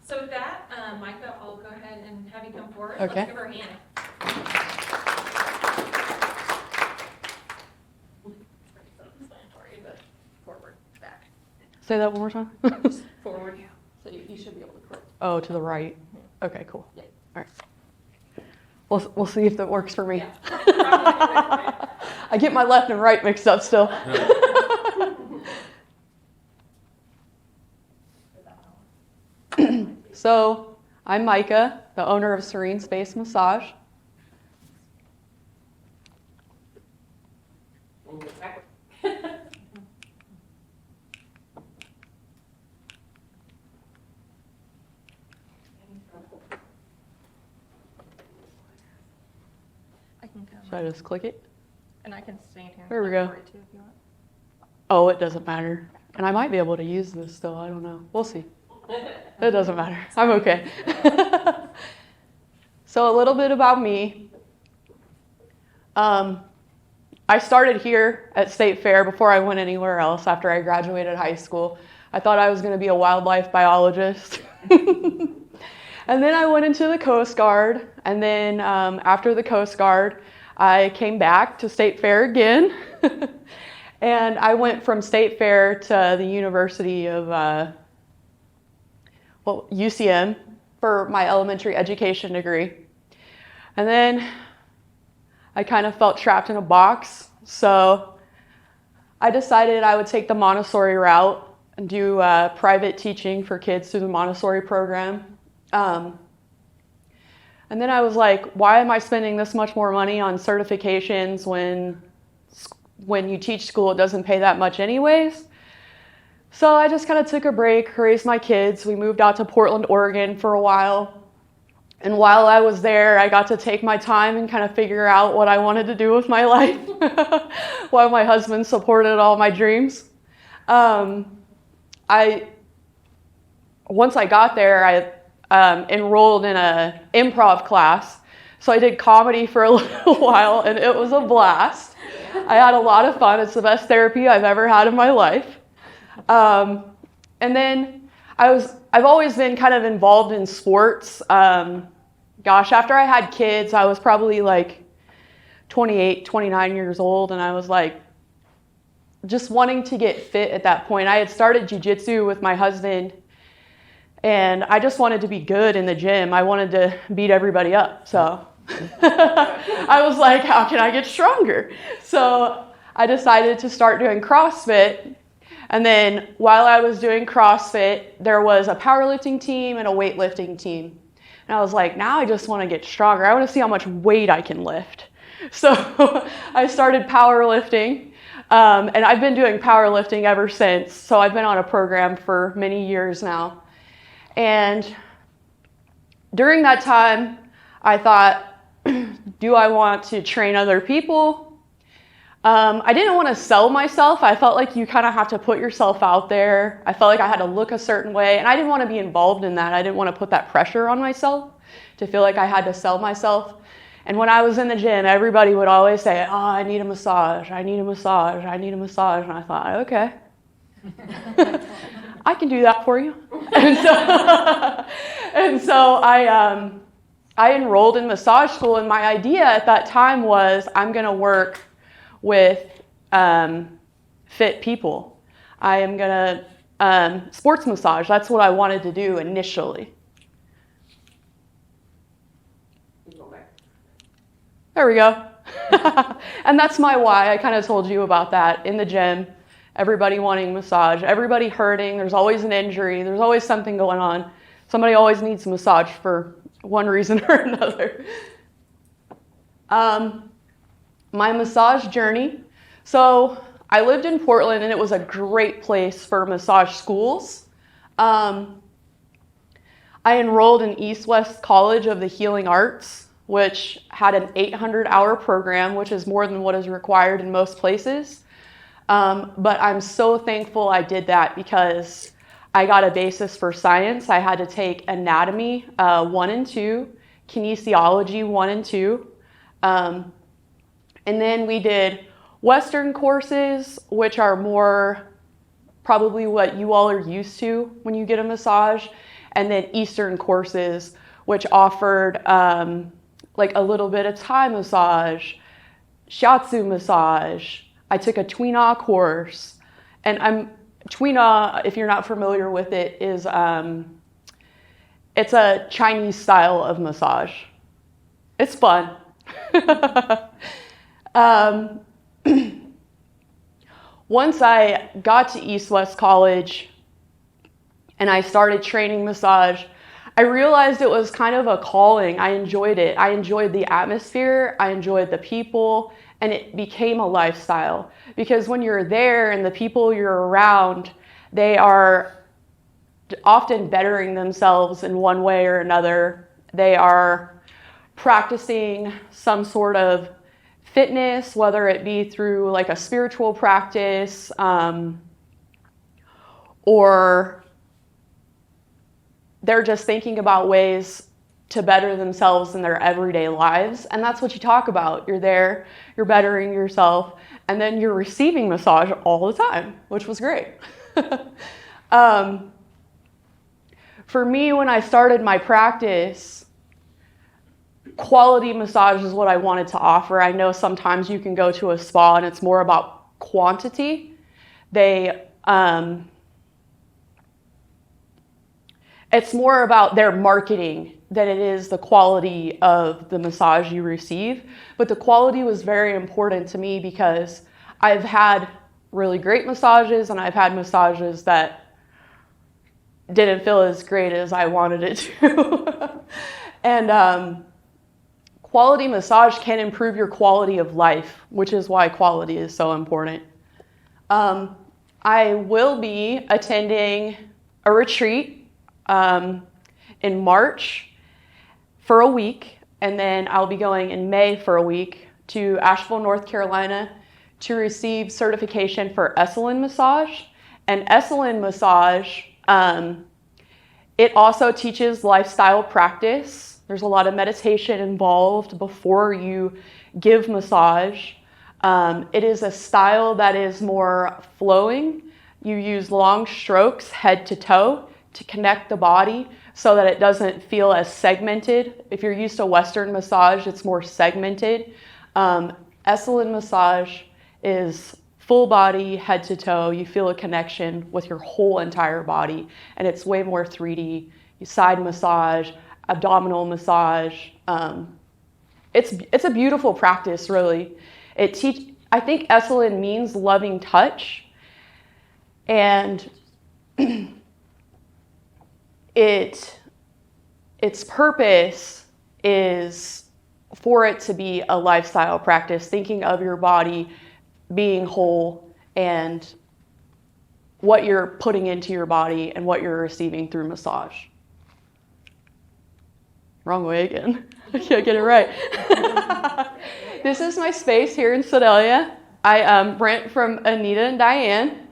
So with that, Micah, I'll go ahead and have you come forward. Okay. Let's give her a hand. Forward, back. Say that one more time. Forward. So you should be able to correct. Oh, to the right. Okay, cool. Yeah. All right. We'll see if that works for me. Yeah. I get my left and right mixed up still. So I'm Micah, the owner of Serene Space Massage. I can come. Should I just click it? And I can stand here. There we go. For it too, if you want. Oh, it doesn't matter. And I might be able to use this still. I don't know. We'll see. It doesn't matter. I'm okay. So a little bit about me. I started here at State Fair before I went anywhere else after I graduated high school. I thought I was going to be a wildlife biologist. And then I went into the Coast Guard. And then after the Coast Guard, I came back to State Fair again. And I went from State Fair to the University of UCM for my elementary education degree. And then I kind of felt trapped in a box. So I decided I would take the Montessori route and do private teaching for kids through the Montessori program. And then I was like, why am I spending this much more money on certifications when you teach school, it doesn't pay that much anyways? So I just kind of took a break, raised my kids. We moved out to Portland, Oregon for a while. And while I was there, I got to take my time and kind of figure out what I wanted to do with my life while my husband supported all my dreams. Once I got there, I enrolled in an improv class. So I did comedy for a little while, and it was a blast. I had a lot of fun. It's the best therapy I've ever had in my life. And then I've always been kind of involved in sports. After I had kids, I was probably like 28, 29 years old, and I was like just wanting to get fit at that point. I had started jiu-jitsu with my husband, and I just wanted to be good in the gym. I wanted to beat everybody up. So I was like, how can I get stronger? So I decided to start doing CrossFit. And then while I was doing CrossFit, there was a powerlifting team and a weightlifting team. And I was like, now I just want to get stronger. I want to see how much weight I can lift. So I started powerlifting. And I've been doing powerlifting ever since. So I've been on a program for many years now. And during that time, I thought, do I want to train other people? I didn't want to sell myself. I felt like you kind of have to put yourself out there. I felt like I had to look a certain way, and I didn't want to be involved in that. I didn't want to put that pressure on myself to feel like I had to sell myself. And when I was in the gym, everybody would always say, oh, I need a massage. I need a massage. I need a massage. And I thought, okay, I can do that for you. And so I enrolled in massage school, and my idea at that time was I'm going to work with fit people. I am going to sports massage. That's what I wanted to do initially. There we go. And that's my why. I kind of told you about that in the gym. Everybody wanting massage, everybody hurting. There's always an injury. There's always something going on. Somebody always needs a massage for one reason or another. My massage journey. So I lived in Portland, and it was a great place for massage schools. I enrolled in East West College of the Healing Arts, which had an 800-hour program, which is more than what is required in most places. But I'm so thankful I did that because I got a basis for science. I had to take anatomy 1 and 2, kinesiology 1 and 2. And then we did Western courses, which are more probably what you all are used to when you get a massage. and then Eastern courses, which offered like a little bit of Thai massage, shiatsu massage. I took a Tuina course, and Tuina, if you're not familiar with it, is it's a Chinese style of massage. It's fun. Once I got to East West College and I started training massage, I realized it was kind of a calling. I enjoyed it. I enjoyed the atmosphere. I enjoyed the people, and it became a lifestyle. Because when you're there and the people you're around, they are often bettering themselves in one way or another. They are practicing some sort of fitness, whether it be through like a spiritual practice, or they're just thinking about ways to better themselves in their everyday lives. And that's what you talk about. You're there, you're bettering yourself, and then you're receiving massage all the time, which was great. For me, when I started my practice, quality massage is what I wanted to offer. I know sometimes you can go to a spa and it's more about quantity. It's more about their marketing than it is the quality of the massage you receive. But the quality was very important to me because I've had really great massages and I've had massages that didn't feel as great as I wanted it to. And quality massage can improve your quality of life, which is why quality is so important. I will be attending a retreat in March for a week, and then I'll be going in May for a week to Asheville, North Carolina to receive certification for Esalen massage. And Esalen massage, it also teaches lifestyle practice. There's a lot of meditation involved before you give massage. It is a style that is more flowing. You use long strokes head to toe to connect the body so that it doesn't feel as segmented. If you're used to Western massage, it's more segmented. Esalen massage is full body, head to toe. You feel a connection with your whole entire body, and it's way more 3D. Side massage, abdominal massage. It's a beautiful practice, really. I think Esalen means loving touch, and its purpose is for it to be a lifestyle practice, thinking of your body being whole and what you're putting into your body and what you're receiving through massage. Wrong way again. I can't get it right. This is my space here in Sedalia. I rent from Anita and Diane.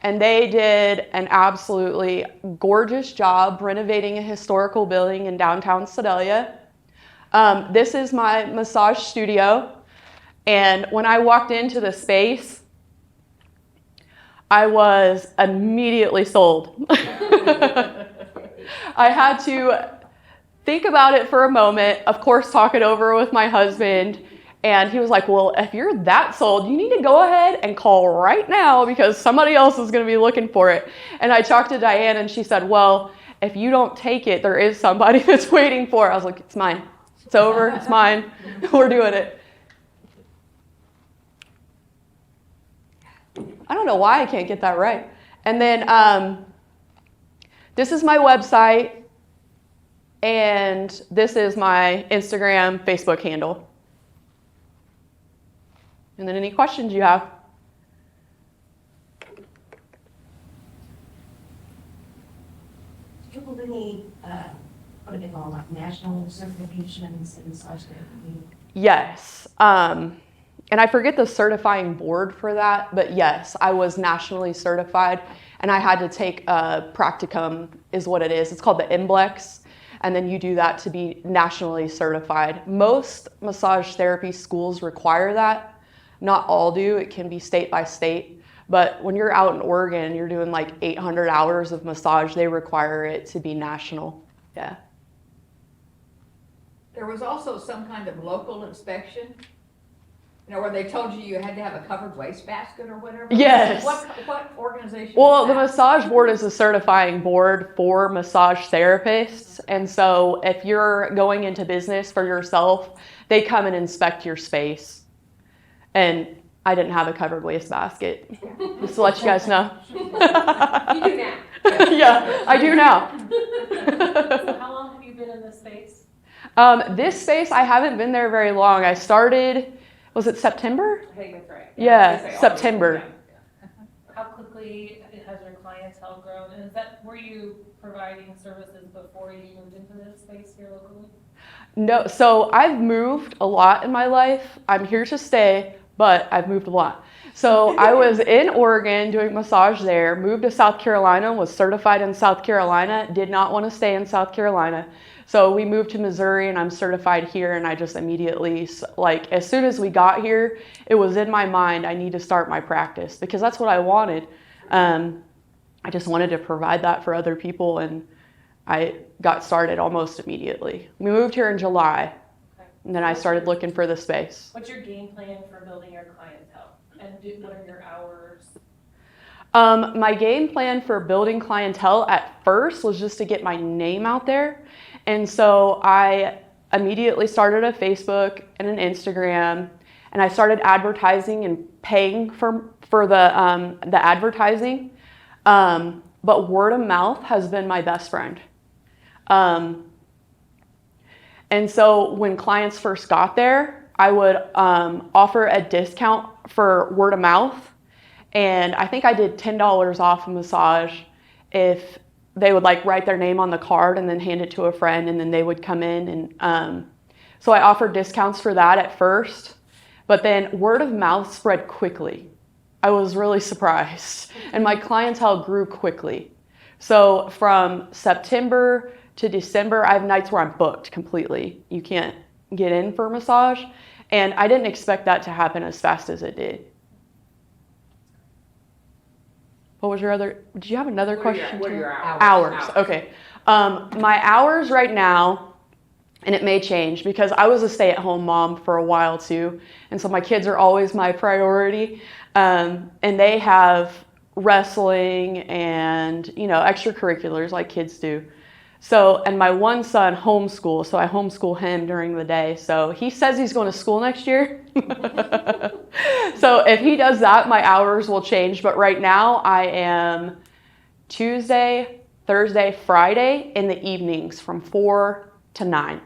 And they did an absolutely gorgeous job renovating a historical building in downtown Sedalia. This is my massage studio. And when I walked into the space, I was immediately sold. I had to think about it for a moment, of course, talk it over with my husband. And he was like, well, if you're that sold, you need to go ahead and call right now because somebody else is going to be looking for it. And I talked to Diane and she said, well, if you don't take it, there is somebody that's waiting for it. I was like, it's mine. It's over. It's mine. We're doing it. I don't know why I can't get that right. And then this is my website, and this is my Instagram, Facebook handle. And then any questions you have? Do you hold any, what do they call, like national certifications in massage therapy? Yes. And I forget the certifying board for that, but yes, I was nationally certified, and I had to take a practicum, is what it is. It's called the NBLEX, and then you do that to be nationally certified. Most massage therapy schools require that. Not all do. It can be state by state. But when you're out in Oregon, you're doing like 800 hours of massage. They require it to be national. Yeah. There was also some kind of local inspection, where they told you had to have a covered wastebasket or whatever. Yes. What organization? Well, was the that? massage board is a certifying board for massage therapists. And so if you're going into business for yourself, they come and inspect your space. And I didn't have a covered wastebasket, just to let you guys know. You do now. Yeah, I do now. So how long have you been in this space? This space, I haven't been there very long. I started, was it September? I think that's right. Yeah, September. How quickly has your clientele grown? And were you providing services before you moved into this space here locally? No, so I've moved a lot in my life. I'm here to stay, but I've moved a lot. So I was in Oregon doing massage there, moved to South Carolina, was certified in South Carolina, did not want to stay in South Carolina. So we moved to Missouri and I'm certified here, and I just immediately, like as soon as we got here, it was in my mind, I need to start my practice because that's what I wanted. I just wanted to provide that for other people, and I got started almost immediately. We moved here in July, and then I started looking for the space. What's your game plan for building your clientele? And what are your hours? My game plan for building clientele at first was just to get my name out there. And so I immediately started a Facebook and an Instagram, and I started advertising and paying for the advertising. But word of mouth has been my best friend. And so when clients first got there, I would offer a discount for word of mouth. And I think I did $10 off a massage if they would like write their name on the card and then hand it to a friend, and then they would come in. And so I offered discounts for that at first, but then word of mouth spread quickly. I was really surprised, and my clientele grew quickly. So from September to December, I have nights where I'm booked completely. You can't get in for a massage, and I didn't expect that to happen as fast as it did. What was your other, did you have another question? What are your hours? Hours, okay. My hours right now, and it may change because I was a stay-at-home mom for a while too, and so my kids are always my priority, and they have wrestling and, extracurriculars like kids do. So, and my one son homeschools, so I homeschool him during the day. So he says he's going to school next year. So if he does that, my hours will change. But right now I am Tuesday, Thursday, Friday in the evenings from 4 to 9.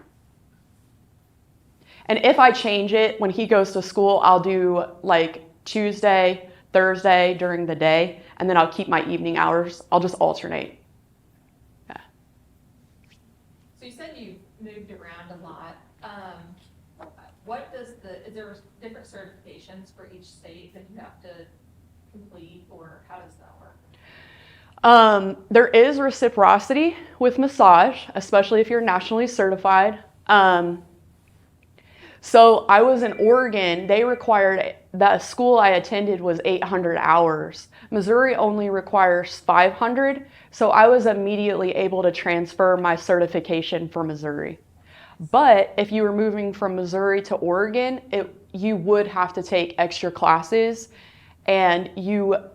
And if I change it when he goes to school, I'll do like Tuesday, Thursday during the day, and then I'll keep my evening hours. I'll just alternate. So you said you moved around a lot. Is there different certifications for each state that you have to complete, or how does that work? There is reciprocity with massage, especially if you're nationally certified. So I was in Oregon. They required, the school I attended was 800 hours. Missouri only requires 500. So I was immediately able to transfer my certification for Missouri. But if you were moving from Missouri to Oregon, you would have to take extra classes, and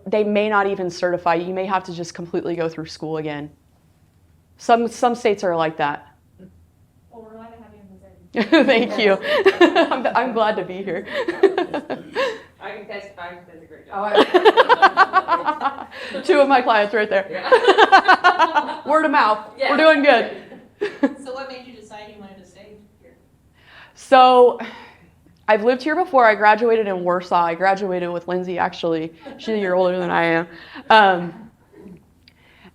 they may not even certify you. You may have to just completely go through school again. Some states are like that. Well, we're glad to have you in Missouri. Thank you. I'm glad to be here. I can testify, you did a great Oh, job. Two of my clients right there. yeah. Word of mouth. Yeah. We're doing good. So what made you decide you wanted to stay here? So I've lived here before. I graduated in Warsaw. I graduated with Lindsay, actually. She's a year older than I am.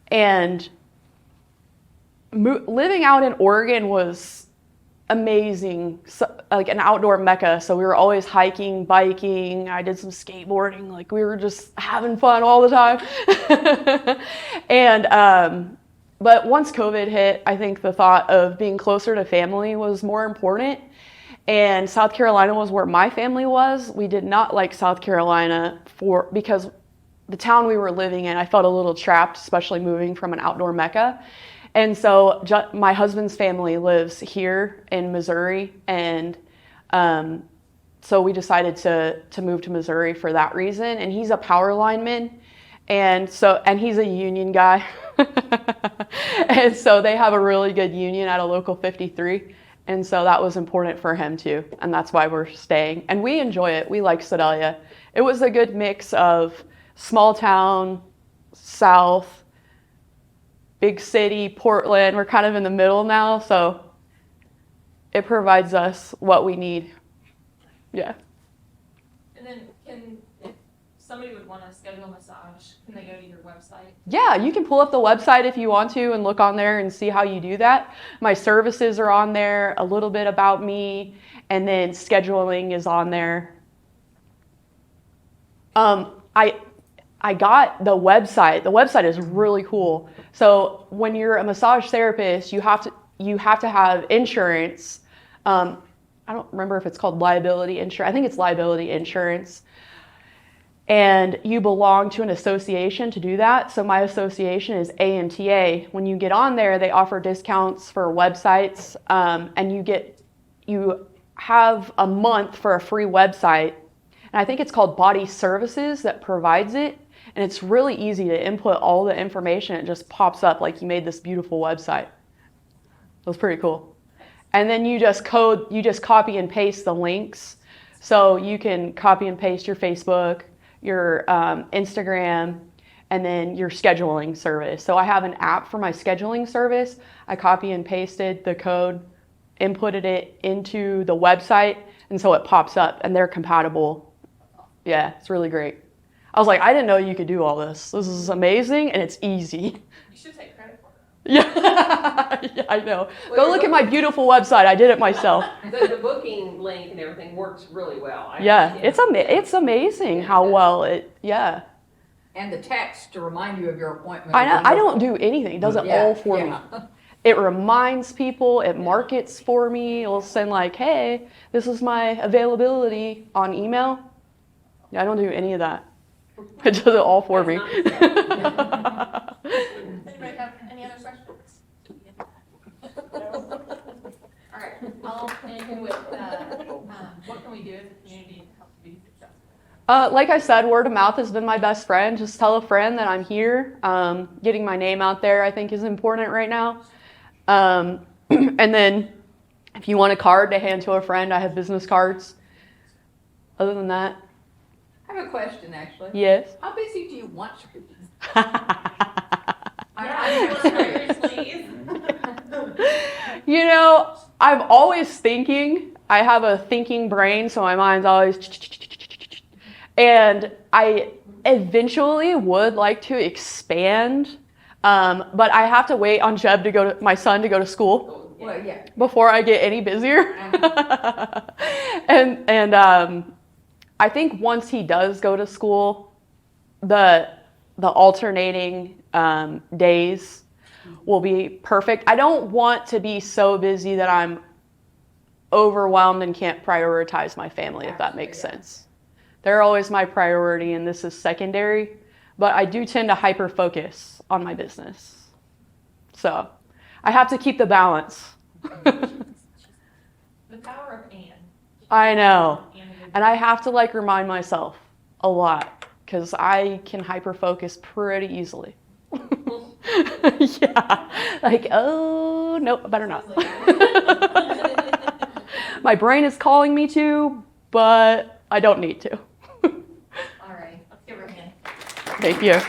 And living out in Oregon was amazing, like an outdoor mecca. So we were always hiking, biking. I did some skateboarding. Like we were just having fun all the time. And but once COVID hit, I think the thought of being closer to family was more important. And South Carolina was where my family was. We did not like South Carolina because the town we were living in, I felt a little trapped, especially moving from an outdoor mecca. And so my husband's family lives here in Missouri, and so we decided to move to Missouri for that reason. And he's a power lineman, and he's a union guy. And so they have a really good union at a local 53. And so that was important for him too. And that's why we're staying. And we enjoy it. We like Sedalia. It was a good mix of small town, south, big city, Portland. We're kind of in the middle now. So it provides us what we need. Yeah. And then if somebody would want to schedule a massage, can they go to your website? Yeah, you can pull up the website if you want to and look on there and see how you do that. My services are on there, a little bit about me, and then scheduling is on there. I got the website. The website is really cool. So when you're a massage therapist, you have to have insurance. I don't remember if it's called liability insurance. I think it's liability insurance. And you belong to an association to do that. So my association is AMTA. When you get on there, they offer discounts for websites, and you have a month for a free website. And I think it's called Body Services that provides it. And it's really easy to input all the information. It just pops up like you made this beautiful website. It was pretty cool. And then you just copy and paste the links. So you can copy and paste your Facebook, your Instagram, and then your scheduling service. So I have an app for my scheduling service. I copy and pasted the code, inputted it into the website, and so it pops up, and they're compatible. Yeah, it's really great. I was like, I didn't know you could do all this. This is amazing, and it's easy. You should take credit for it. Yeah, yeah, I know. Go look at my beautiful website. I did it myself. The booking link and everything works really well. Yeah, it's amazing how well it, yeah. And the text to remind you of your appointment. I know, I don't do anything. It does it all for me. Yeah. It reminds people, it markets for me. It'll send like, hey, this is my availability on email. Yeah, I don't do any of that. It does it all for me. Anybody have any other questions? All right, anything with, what can we do as a community to help be successful? Like I said, word of mouth has been my best friend. Just tell a friend that I'm here. Getting my name out there, I think, is important right now. And then if you want a card to hand to a friend, I have business cards. Other than that, I have a question, actually. yes. How busy do you want to be? You know, I'm always thinking. I have a thinking brain, so my mind's always. And I eventually would like to expand, but I have to wait on Jeb my son to go to school Well, yeah. before I get any busier. and I think once he does go to school, the alternating days will be perfect. I don't want to be so busy that I'm overwhelmed and can't prioritize my family, if that makes sense. They're always my priority, and this is secondary, but I do tend to hyper-focus on my business. So I have to keep the balance. The power of and. I know. And I have to remind myself a lot, because I can hyper-focus pretty easily. Yeah, oh, nope, better not. My brain is calling me to, but I don't need to. All right, let's give her a hand. Thank you.